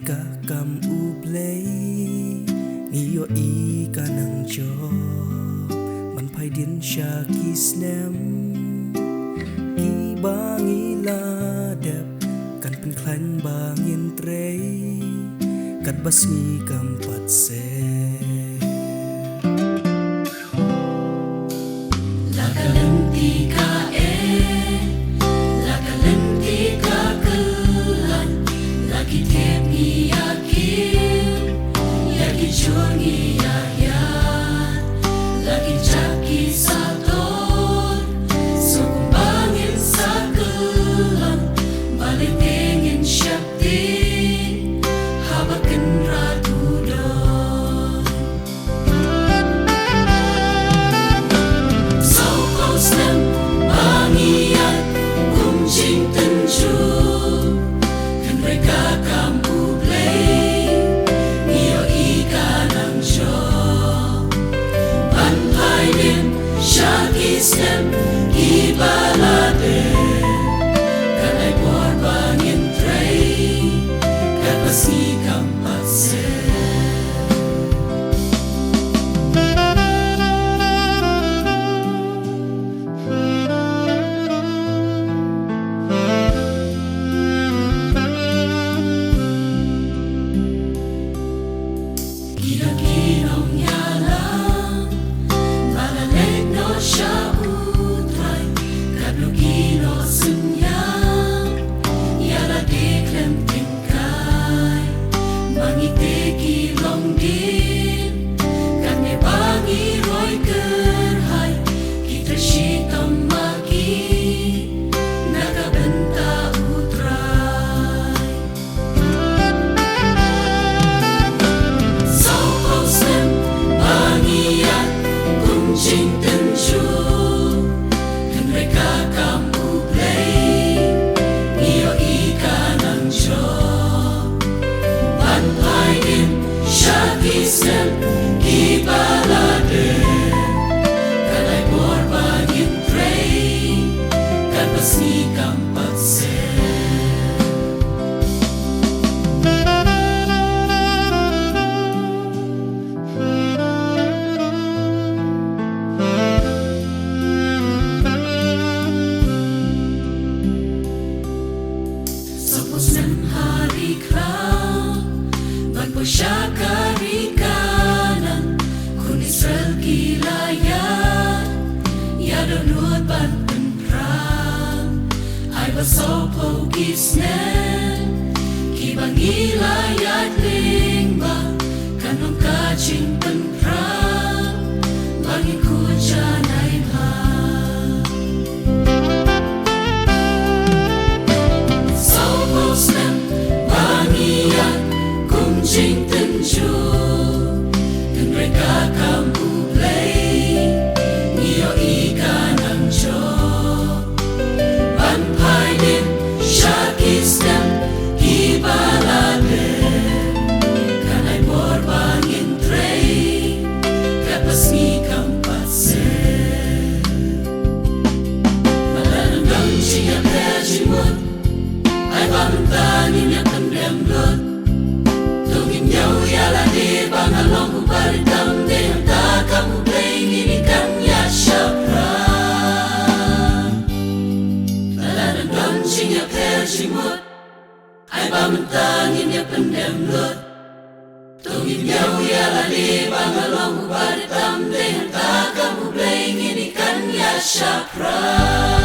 mereka kam ublay ngiyo ika ng job man pay din siya kisnem ibangila dep kan penklan bangin tray kat basmi kam patse Islam ibalade kanay borbangin tray kapasi kampatse Kinakinong yalang malaleg no siya Kino senyang yala deklem tingkai mangite kilong din kane bangi roy kerhai kita shitam magi nakabenta utrai sau posem bangian kunjing tenju mereka kamu play ngiyo ika ng job banpay din siya kisem ibalade kanay borbangin tray kanpas ni kampatse Siya karikanan kun Israel gilayan yadonut ban penprang ay basopo gisnen kibang gilayat lingba kanong kaching penprang bangin kujan ay hang sopo snem bangian Jing tenju kan mereka kamu play ngiyo ika ng job banpay din siya kisem ibalade kanay borbangin tray kapas ni kampatse malanandang siya pejimut ay bamentanin niya kandemblot Yaw yala de bangalong kubaritam de hanta kamu play nginikan ya syapran Lalanan doncing ya perjimut ay bamantangin ya pendemlut Tungin yaw yala de bangalong kubaritam de hanta kamu play nginikan ya syapran